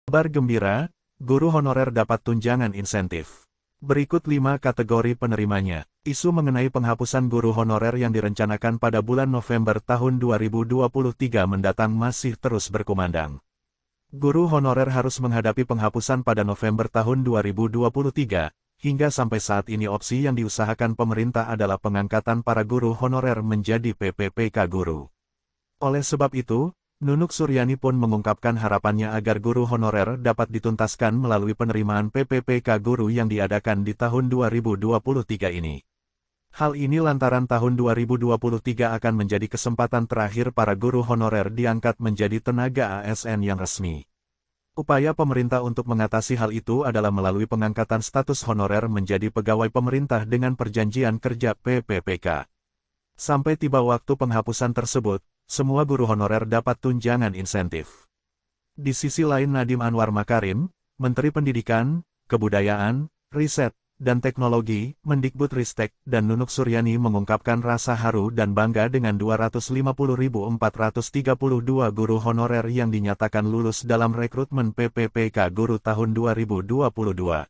Kabar gembira, guru honorer dapat tunjangan insentif. Berikut 5 kategori penerimanya. Isu mengenai penghapusan guru honorer yang direncanakan pada bulan November tahun 2023 mendatang masih terus berkumandang. Guru honorer harus menghadapi penghapusan pada November tahun 2023, hingga sampai saat ini opsi yang diusahakan pemerintah adalah pengangkatan para guru honorer menjadi PPPK guru. Oleh sebab itu, Nunuk Suryani pun mengungkapkan harapannya agar guru honorer dapat dituntaskan melalui penerimaan PPPK guru yang diadakan di tahun 2023 ini. Hal ini lantaran tahun 2023 akan menjadi kesempatan terakhir para guru honorer diangkat menjadi tenaga ASN yang resmi. Upaya pemerintah untuk mengatasi hal itu adalah melalui pengangkatan status honorer menjadi pegawai pemerintah dengan perjanjian kerja PPPK. Sampai tiba waktu penghapusan tersebut, semua guru honorer dapat tunjangan insentif. Di sisi lain Nadiem Anwar Makarim, Menteri Pendidikan, Kebudayaan, Riset, dan Teknologi, Mendikbudristek, dan Nunuk Suryani mengungkapkan rasa haru dan bangga dengan 250.432 guru honorer yang dinyatakan lulus dalam rekrutmen PPPK guru tahun 2022.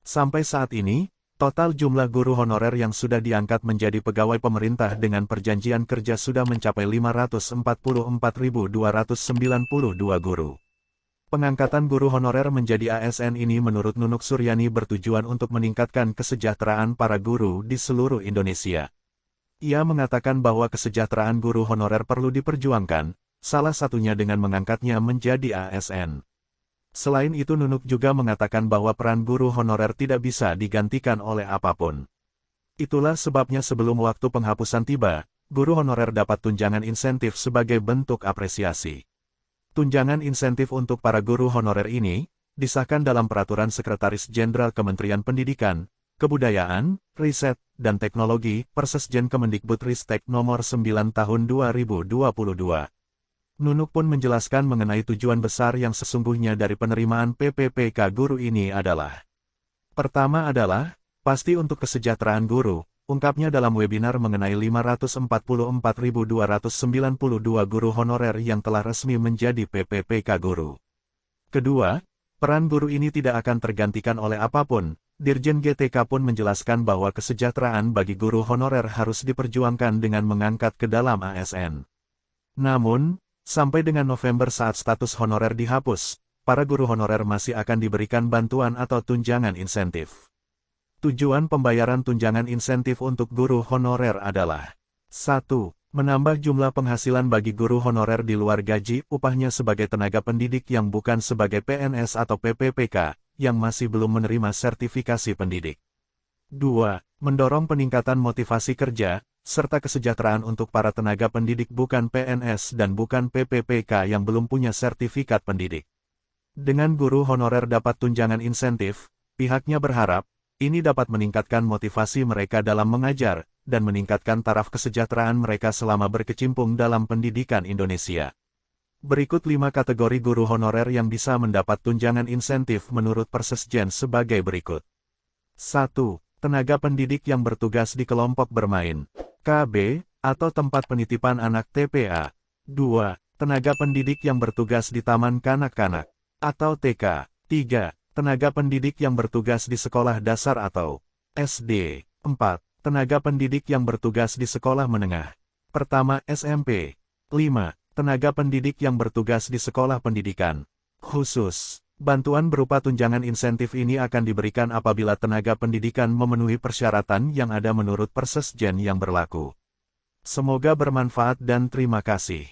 Sampai saat ini, total jumlah guru honorer yang sudah diangkat menjadi pegawai pemerintah dengan perjanjian kerja sudah mencapai 544.292 guru. Pengangkatan guru honorer menjadi ASN ini menurut Nunuk Suryani bertujuan untuk meningkatkan kesejahteraan para guru di seluruh Indonesia. Ia mengatakan bahwa kesejahteraan guru honorer perlu diperjuangkan, salah satunya dengan mengangkatnya menjadi ASN. Selain itu Nunuk juga mengatakan bahwa peran guru honorer tidak bisa digantikan oleh apapun. Itulah sebabnya sebelum waktu penghapusan tiba, guru honorer dapat tunjangan insentif sebagai bentuk apresiasi. Tunjangan insentif untuk para guru honorer ini, disahkan dalam Peraturan Sekretaris Jenderal Kementerian Pendidikan, Kebudayaan, Riset, dan Teknologi, Persesjen Kemendikbudristek Nomor 9 Tahun 2022. Nunuk pun menjelaskan mengenai tujuan besar yang sesungguhnya dari penerimaan PPPK guru ini adalah: pertama adalah, pasti untuk kesejahteraan guru, ungkapnya dalam webinar mengenai 544.292 guru honorer yang telah resmi menjadi PPPK guru. Kedua, peran guru ini tidak akan tergantikan oleh apapun. Dirjen GTK pun menjelaskan bahwa kesejahteraan bagi guru honorer harus diperjuangkan dengan mengangkat ke dalam ASN. Namun, sampai dengan November saat status honorer dihapus, para guru honorer masih akan diberikan bantuan atau tunjangan insentif. Tujuan pembayaran tunjangan insentif untuk guru honorer adalah: 1. Menambah jumlah penghasilan bagi guru honorer di luar gaji upahnya sebagai tenaga pendidik yang bukan sebagai PNS atau PPPK, yang masih belum menerima sertifikasi pendidik. 2. Mendorong peningkatan motivasi kerja, serta kesejahteraan untuk para tenaga pendidik bukan PNS dan bukan PPPK yang belum punya sertifikat pendidik. Dengan guru honorer dapat tunjangan insentif, pihaknya berharap, ini dapat meningkatkan motivasi mereka dalam mengajar, dan meningkatkan taraf kesejahteraan mereka selama berkecimpung dalam pendidikan Indonesia. Berikut 5 kategori guru honorer yang bisa mendapat tunjangan insentif menurut Persesjen sebagai berikut. 1. Tenaga pendidik yang bertugas di kelompok bermain KB, atau tempat penitipan anak TPA. 2. Tenaga pendidik yang bertugas di taman kanak-kanak, atau TK. 3. Tenaga pendidik yang bertugas di sekolah dasar atau SD. 4. Tenaga pendidik yang bertugas di sekolah menengah pertama SMP. 5. Tenaga pendidik yang bertugas di sekolah pendidikan khusus. Bantuan berupa tunjangan insentif ini akan diberikan apabila tenaga pendidikan memenuhi persyaratan yang ada menurut Persesjen yang berlaku. Semoga bermanfaat dan terima kasih.